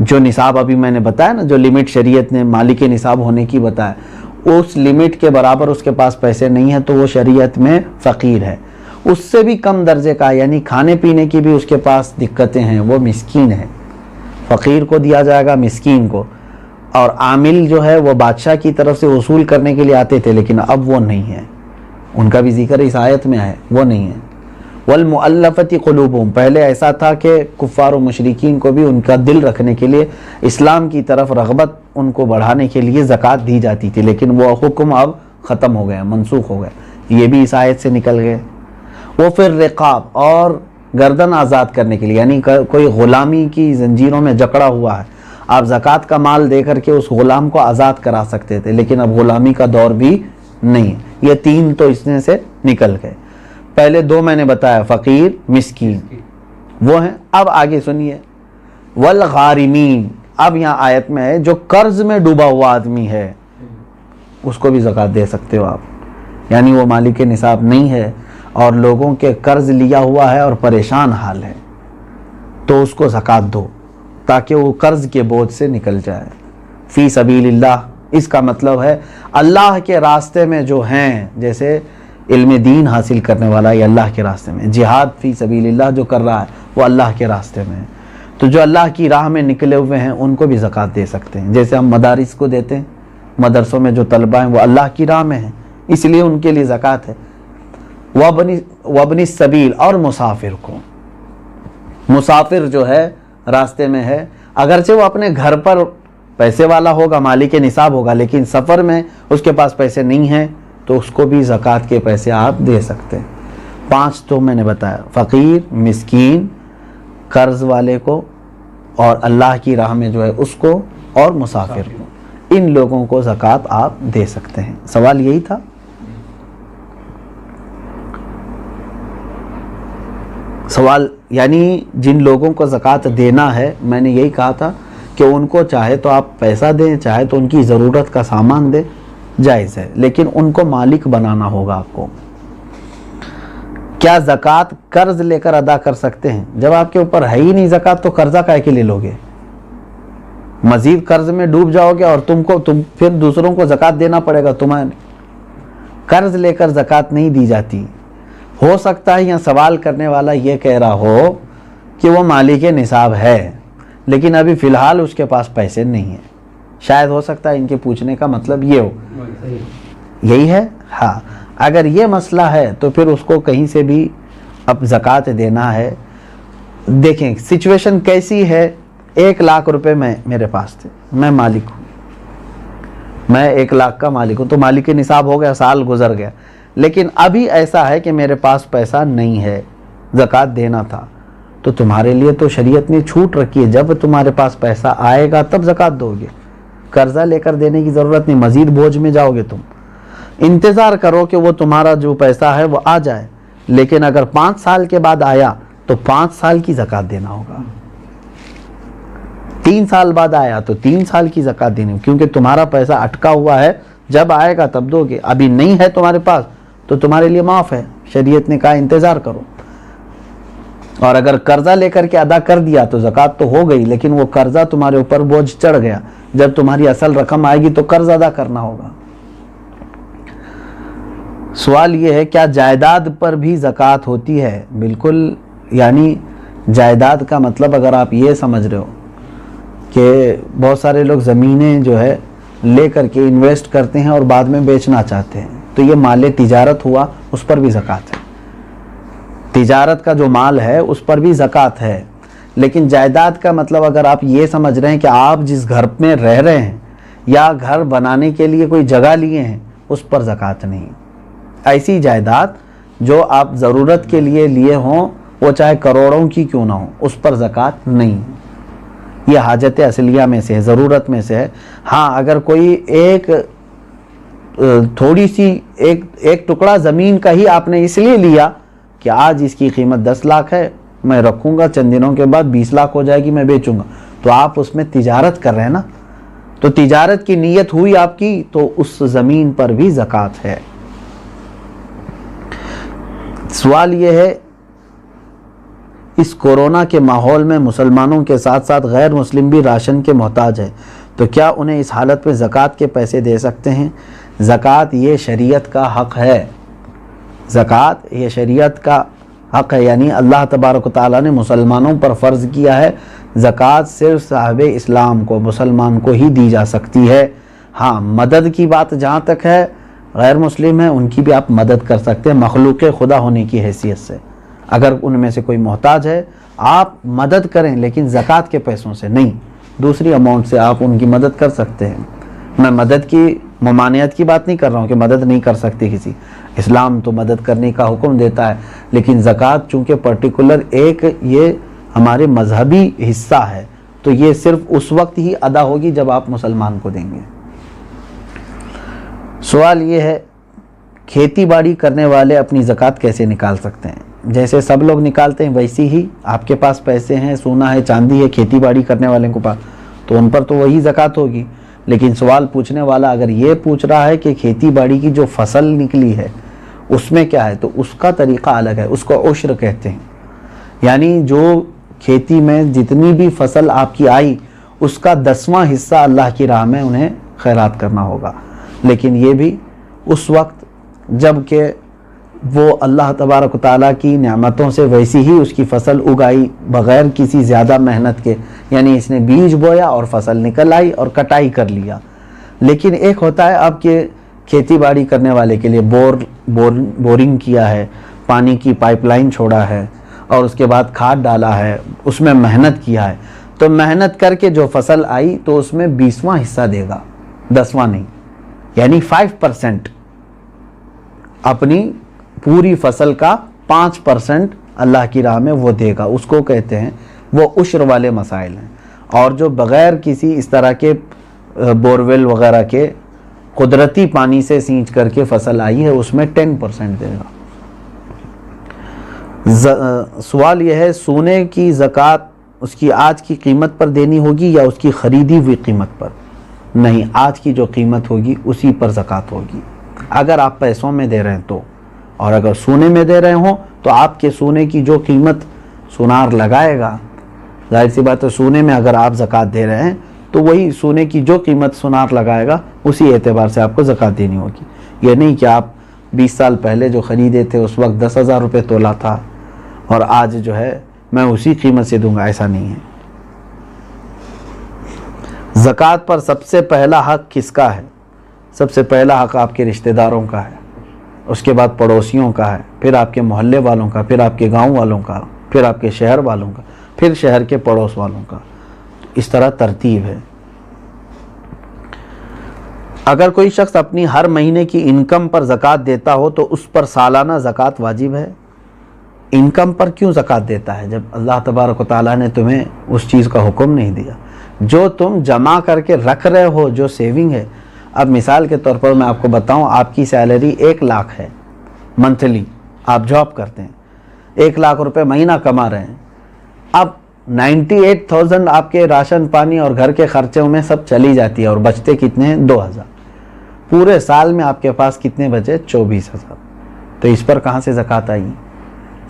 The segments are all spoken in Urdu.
جو نصاب ابھی میں نے بتایا نا، جو لمٹ شریعت نے مالک نصاب ہونے کی بتایا، اس لمٹ کے برابر اس کے پاس پیسے نہیں ہیں تو وہ شریعت میں فقیر ہے. اس سے بھی کم درجے کا، یعنی کھانے پینے کی بھی اس کے پاس دقتیں ہیں، وہ مسکین ہے. فقیر کو دیا جائے گا، مسکین کو. اور عامل جو ہے وہ بادشاہ کی طرف سے وصول کرنے کے لیے آتے تھے، لیکن اب وہ نہیں ہے، ان کا بھی ذکر اس آیت میں ہے، وہ نہیں ہے. والمؤلفۃ قلوبہم، پہلے ایسا تھا کہ کفار و مشرکین کو بھی ان کا دل رکھنے کے لیے، اسلام کی طرف رغبت ان کو بڑھانے کے لیے زکوٰۃ دی جاتی تھی، لیکن وہ حکم اب ختم ہو گیا، منسوخ ہو گیا، یہ بھی اس آیت سے نکل گئے. وہ پھر رقاب، اور گردن آزاد کرنے کے لیے، یعنی کوئی غلامی کی زنجیروں میں جکڑا ہوا ہے، آپ زکوٰۃ کا مال دے کر کے اس غلام کو آزاد کرا سکتے تھے، لیکن اب غلامی کا دور بھی نہیں. یہ تین تو اس میں سے نکل گئے. پہلے دو میں نے بتایا، فقیر، مسکین، وہ ہیں. اب آگے سنیے، والغارمین. اب یہاں آیت میں ہے جو قرض میں ڈوبا ہوا آدمی ہے اس کو بھی زکوٰۃ دے سکتے ہو آپ، یعنی وہ مالک نصاب نہیں ہے اور لوگوں کے قرض لیا ہوا ہے اور پریشان حال ہے، تو اس کو زکوٰۃ دو تاکہ وہ قرض کے بوجھ سے نکل جائے. فی سبیل اللہ، اس کا مطلب ہے اللہ کے راستے میں جو ہیں، جیسے علم دین حاصل کرنے والا یہ اللہ کے راستے میں، جہاد فی سبیل اللہ جو کر رہا ہے وہ اللہ کے راستے میں ہے، تو جو اللہ کی راہ میں نکلے ہوئے ہیں ان کو بھی زکوٰۃ دے سکتے ہیں. جیسے ہم مدارس کو دیتے ہیں، مدرسوں میں جو طلبہ ہیں وہ اللہ کی راہ میں ہیں، اس لیے ان کے لیے زکوٰۃ ہے. وابن السبیل، اور مسافر کو، مسافر جو ہے راستے میں ہے، اگرچہ وہ اپنے گھر پر پیسے والا ہوگا، مالک نصاب ہوگا، لیکن سفر میں اس کے پاس پیسے نہیں ہیں تو اس کو بھی زکوٰۃ کے پیسے آپ دے سکتے ہیں. 5 تو میں نے بتایا، فقیر، مسکین، قرض والے کو، اور اللہ کی راہ میں جو ہے اس کو، اور مسافر کو. ان لوگوں کو زکوٰۃ آپ دے سکتے ہیں. سوال یہی تھا. سوال یعنی جن لوگوں کو زکوٰۃ دینا ہے، میں نے یہی کہا تھا کہ ان کو چاہے تو آپ پیسہ دیں، چاہے تو ان کی ضرورت کا سامان دیں، جائز ہے، لیکن ان کو مالک بنانا ہوگا آپ کو. کیا زکوٰۃ قرض لے کر ادا کر سکتے ہیں؟ جب آپ کے اوپر ہے ہی نہیں زکوٰۃ تو قرضہ کائے کے لے لوگے؟ مزید قرض میں ڈوب جاؤ گے اور تم پھر دوسروں کو زکوٰۃ دینا پڑے گا. تمہیں قرض لے کر زکوٰۃ نہیں دی جاتی. ہو سکتا ہے یہاں سوال کرنے والا یہ کہہ رہا ہو کہ وہ مالک نصاب ہے لیکن ابھی فی الحال اس کے پاس پیسے نہیں ہیں. شاید ہو سکتا ہے ان کے پوچھنے کا مطلب یہ ہو. یہی ہے. ہاں، اگر یہ مسئلہ ہے تو پھر اس کو کہیں سے بھی اب زکوٰۃ دینا ہے. دیکھیں سچویشن کیسی ہے. 1 لاکھ روپے میرے پاس تھے، میں مالک ہوں، میں 1 لاکھ کا مالک ہوں، تو مالک نصاب ہو گیا، سال گزر گیا، لیکن ابھی ایسا ہے کہ میرے پاس پیسہ نہیں ہے، زکوٰۃ دینا تھا. تو تمہارے لیے تو شریعت نے چھوٹ رکھی ہے، جب تمہارے پاس پیسہ آئے گا تب زکوٰۃ دو گے. قرضہ لے کر دینے کی ضرورت نہیں، مزید بوجھ میں جاؤ گے. تم انتظار کرو کہ وہ تمہارا جو پیسہ ہے وہ آ جائے، لیکن اگر 5 سال کے بعد آیا تو 5 سال کی زکوٰۃ دینا ہوگا. 3 سال بعد آیا تو 3 سال کی زکوٰۃ دینی ہوگی، کیونکہ تمہارا پیسہ اٹکا ہوا ہے، جب آئے گا تب دو گے. ابھی نہیں ہے تمہارے پاس تو تمہارے لیے معاف ہے. شریعت نے کہا انتظار کرو. اور اگر قرضہ لے کر کے ادا کر دیا تو زکوٰۃ تو ہو گئی، لیکن وہ قرضہ تمہارے اوپر بوجھ چڑھ گیا. جب تمہاری اصل رقم آئے گی تو قرض ادا کرنا ہوگا. سوال یہ ہے کیا جائیداد پر بھی زکوٰۃ ہوتی ہے؟ بالکل. یعنی جائیداد کا مطلب اگر آپ یہ سمجھ رہے ہو کہ بہت سارے لوگ زمینیں جو ہے لے کر کے انویسٹ کرتے ہیں اور بعد میں بیچنا چاہتے ہیں، تو یہ مال تجارت ہوا، اس پر بھی زکوٰۃ ہے. تجارت کا جو مال ہے اس پر بھی زکوٰۃ ہے. لیکن جائیداد کا مطلب اگر آپ یہ سمجھ رہے ہیں کہ آپ جس گھر میں رہ رہے ہیں یا گھر بنانے کے لیے کوئی جگہ لیے ہیں، اس پر زکوٰۃ نہیں. ایسی جائیداد جو آپ ضرورت کے لیے لیے ہوں، وہ چاہے کروڑوں کی کیوں نہ ہو، اس پر زکوٰۃ نہیں. یہ حاجت اصلیہ میں سے ہے، ضرورت میں سے ہے. ہاں، اگر کوئی تھوڑی سی ایک ٹکڑا زمین کا ہی آپ نے اس لیے لیا کہ آج اس کی قیمت 10 لاکھ ہے، میں رکھوں گا، چند دنوں کے بعد 20 لاکھ ہو جائے گی، میں بیچوں گا، تو آپ اس میں تجارت کر رہے ہیں نا. تو تجارت کی نیت ہوئی آپ کی تو اس زمین پر بھی زکوٰۃ ہے. سوال یہ ہے اس کورونا کے ماحول میں مسلمانوں کے ساتھ ساتھ غیر مسلم بھی راشن کے محتاج ہے، تو کیا انہیں اس حالت میں زکوٰۃ کے پیسے دے سکتے ہیں؟ زکوٰۃ یہ شریعت کا حق ہے، زکوٰۃ یہ شریعت کا حق ہے، یعنی اللہ تبارک و تعالیٰ نے مسلمانوں پر فرض کیا ہے، زکوٰۃ صرف صاحب اسلام کو، مسلمان کو ہی دی جا سکتی ہے۔ ہاں مدد کی بات جہاں تک ہے، غیر مسلم ہیں ان کی بھی آپ مدد کر سکتے ہیں مخلوق خدا ہونے کی حیثیت سے، اگر ان میں سے کوئی محتاج ہے آپ مدد کریں، لیکن زکوٰۃ کے پیسوں سے نہیں، دوسری اماؤنٹ سے آپ ان کی مدد کر سکتے ہیں۔ میں مدد کی ممانعت کی بات نہیں کر رہا ہوں کہ مدد نہیں کر سکتے کسی، اسلام تو مدد کرنے کا حکم دیتا ہے، لیکن زکوٰۃ چونکہ پرٹیکولر ایک یہ ہمارے مذہبی حصہ ہے، تو یہ صرف اس وقت ہی ادا ہوگی جب آپ مسلمان کو دیں گے۔ سوال یہ ہے کھیتی باڑی کرنے والے اپنی زکوٰۃ کیسے نکال سکتے ہیں؟ جیسے سب لوگ نکالتے ہیں ویسی ہی آپ کے پاس پیسے ہیں، سونا ہے، چاندی ہے، کھیتی باڑی کرنے والے کے پاس، تو ان پر تو وہی زکوٰۃ ہوگی۔ لیکن سوال پوچھنے والا اگر یہ پوچھ رہا ہے کہ کھیتی باڑی کی جو فصل نکلی ہے اس میں کیا ہے، تو اس کا طریقہ الگ ہے، اس کو عشر کہتے ہیں، یعنی جو کھیتی میں جتنی بھی فصل آپ کی آئی اس کا 10واں حصہ اللہ کی راہ میں انہیں خیرات کرنا ہوگا، لیکن یہ بھی اس وقت جب کہ وہ اللہ تبارک و تعالیٰ کی نعمتوں سے ویسی ہی اس کی فصل اگائی بغیر کسی زیادہ محنت کے، یعنی اس نے بیج بویا اور فصل نکل آئی اور کٹائی کر لیا۔ لیکن ایک ہوتا ہے اب کہ کھیتی باڑی کرنے والے کے لیے بورنگ کیا ہے، پانی کی پائپ لائن چھوڑا ہے اور اس کے بعد کھاد ڈالا ہے، اس میں محنت کیا ہے، تو محنت کر کے جو فصل آئی تو اس میں 20واں حصہ دے گا، 10واں نہیں، یعنی 5% اپنی پوری فصل کا 5% اللہ کی راہ میں وہ دے گا، اس کو کہتے ہیں، وہ عشر والے مسائل ہیں۔ اور جو بغیر کسی اس طرح کے بورویل وغیرہ کے قدرتی پانی سے سینچ کر کے فصل آئی ہے اس میں 10% دے گا۔ سوال یہ ہے سونے کی زکوٰۃ اس کی آج کی قیمت پر دینی ہوگی یا اس کی خریدی ہوئی قیمت پر؟ نہیں، آج کی جو قیمت ہوگی اسی پر زکوٰۃ ہوگی، اگر آپ پیسوں میں دے رہے ہیں تو، اور اگر سونے میں دے رہے ہوں تو آپ کے سونے کی جو قیمت سونار لگائے گا، ظاہر سی بات ہے سونے میں اگر آپ زکوٰۃ دے رہے ہیں تو وہی سونے کی جو قیمت سونار لگائے گا اسی اعتبار سے آپ کو زکوٰۃ دینی ہوگی۔ یہ نہیں کہ آپ 20 سال پہلے جو خریدے تھے اس وقت 10,000 روپے تولہ تھا اور آج جو ہے میں اسی قیمت سے دوں گا، ایسا نہیں ہے۔ زکوٰۃ پر سب سے پہلا حق کس کا ہے؟ سب سے پہلا حق آپ کے رشتہ داروں کا ہے، اس کے بعد پڑوسیوں کا ہے، پھر آپ کے محلے والوں کا، پھر آپ کے گاؤں والوں کا، پھر آپ کے شہر والوں کا، پھر شہر کے پڑوس والوں کا، اس طرح ترتیب ہے۔ اگر کوئی شخص اپنی ہر مہینے کی انکم پر زکوٰۃ دیتا ہو تو اس پر سالانہ زکوٰۃ واجب ہے؟ انکم پر کیوں زکوٰۃ دیتا ہے جب اللہ تبارک و تعالیٰ نے تمہیں اس چیز کا حکم نہیں دیا؟ جو تم جمع کر کے رکھ رہے ہو، جو سیونگ ہے، اب مثال کے طور پر میں آپ کو بتاؤں، آپ کی سیلری 1 لاکھ ہے منتھلی، آپ جاب کرتے ہیں، 1 لاکھ روپے مہینہ کما رہے ہیں، اب 98,000 آپ کے راشن پانی اور گھر کے خرچوں میں سب چلی جاتی ہے اور بچتے کتنے ہیں؟ 2,000۔ پورے سال میں آپ کے پاس کتنے بچے؟ 24,000۔ تو اس پر کہاں سے زکوٰۃ آئی؟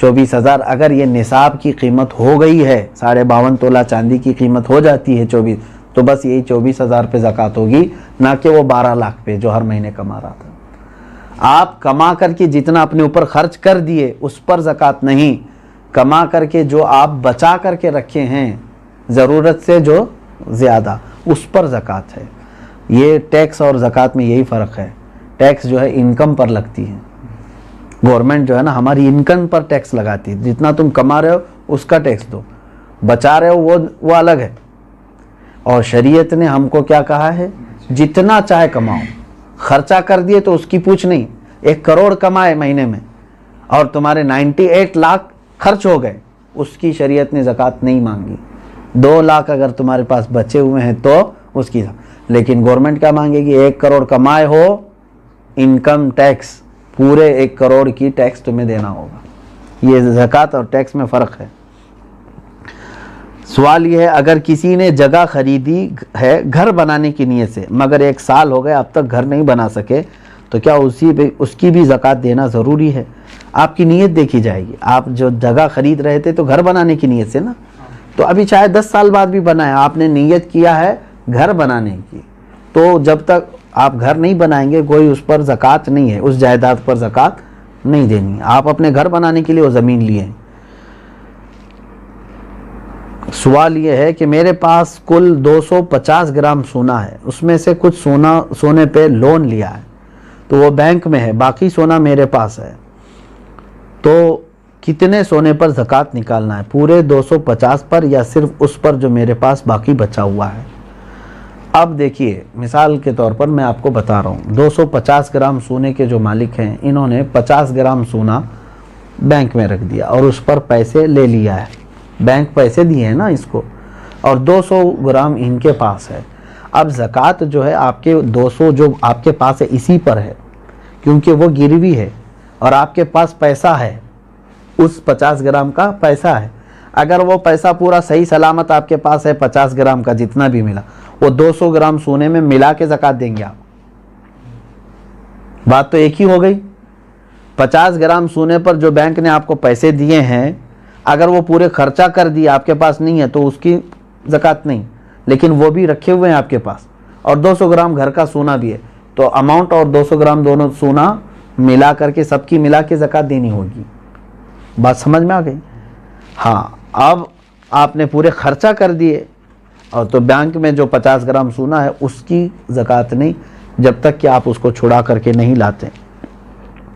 24,000 اگر یہ نصاب کی قیمت ہو گئی ہے، 52.5 تولہ چاندی کی قیمت ہو جاتی ہے 24، تو بس یہی 24,000 پہ زکوٰۃ ہوگی، نہ کہ وہ 12 لاکھ پہ جو ہر مہینے کما رہا تھا۔ آپ کما کر کے جتنا اپنے اوپر خرچ کر دیے اس پر زکوٰۃ نہیں، کما کر کے جو آپ بچا کر کے رکھے ہیں ضرورت سے جو زیادہ، اس پر زکوٰۃ ہے۔ یہ ٹیکس اور زکوٰۃ میں یہی فرق ہے، ٹیکس جو ہے انکم پر لگتی ہے، گورنمنٹ جو ہے نا ہماری انکم پر ٹیکس لگاتی ہے، جتنا تم کما رہے ہو اس کا ٹیکس دو، بچا رہے ہو وہ الگ ہے۔ اور شریعت نے ہم کو کیا کہا ہے؟ جتنا چاہے کماؤ، خرچہ کر دیے تو اس کی پوچھ نہیں۔ 1 کروڑ کمائے مہینے میں اور تمہارے 98 لاکھ خرچ ہو گئے، اس کی شریعت نے زکوٰۃ نہیں مانگی۔ 2 لاکھ اگر تمہارے پاس بچے ہوئے ہیں تو اس کی، لیکن گورنمنٹ کیا مانگے گی؟ 1 کروڑ کمائے ہو، انکم ٹیکس پورے 1 کروڑ کی ٹیکس تمہیں دینا ہوگا۔ یہ زکوٰۃ اور ٹیکس میں فرق ہے۔ سوال یہ ہے اگر کسی نے جگہ خریدی ہے گھر بنانے کی نیت سے مگر 1 سال ہو گئے اب تک گھر نہیں بنا سکے تو کیا اس کی بھی زکوٰۃ دینا ضروری ہے؟ آپ کی نیت دیکھی جائے گی. آپ جو جگہ خرید رہے تھے تو گھر بنانے کی نیت سے نا, تو ابھی چاہے 10 سال بعد بھی بنائیں, آپ نے نیت کیا ہے گھر بنانے کی, تو جب تک آپ گھر نہیں بنائیں گے کوئی اس پر زکوٰۃ نہیں ہے, اس جائیداد پر زکوٰۃ نہیں دینی. آپ اپنے گھر بنانے کے لیے وہ زمین لیے ہیں. سوال یہ ہے کہ میرے پاس کل 250 گرام سونا ہے, اس میں سے کچھ سونے پہ لون لیا ہے تو وہ بینک میں ہے, باقی سونا میرے پاس ہے, تو کتنے سونے پر زکوٰۃ نکالنا ہے؟ پورے 250 پر یا صرف اس پر جو میرے پاس باقی بچا ہوا ہے؟ اب دیکھیے مثال کے طور پر میں آپ کو بتا رہا ہوں, 250 گرام سونے کے جو مالک ہیں انہوں نے 50 گرام سونا بینک میں رکھ دیا اور اس پر پیسے لے لیا ہے, بینک پیسے دیے ہیں نا اس کو, اور 200 گرام ان کے پاس ہے. اب زکوٰۃ جو ہے آپ کے 200 جو آپ کے پاس ہے اسی پر ہے, کیونکہ وہ گروی ہے اور آپ کے پاس پیسہ ہے, اس 50 گرام کا پیسہ ہے. اگر وہ پیسہ پورا صحیح سلامت آپ کے پاس ہے 50 گرام کا جتنا بھی ملا, وہ 200 گرام سونے میں ملا کے زکوٰۃ دیں گے آپ. بات تو ایک ہی ہو گئی. 50 گرام سونے پر جو بینک نے آپ کو پیسے دیے ہیں اگر وہ پورے خرچہ کر دیے آپ کے پاس نہیں ہے تو اس کی زکوٰۃ نہیں, لیکن وہ بھی رکھے ہوئے ہیں آپ کے پاس, اور 200 گرام گھر کا سونا بھی ہے, تو اماؤنٹ اور 200 گرام دونوں سونا ملا کر کے سب کی ملا کے زکوٰۃ دینی ہوگی. بات سمجھ میں آ گئی؟ ہاں. اب آپ نے پورے خرچہ کر دیے اور تو بینک میں جو 50 گرام سونا ہے اس کی زکوٰۃ نہیں, جب تک کہ آپ اس کو چھڑا کر کے نہیں لاتے.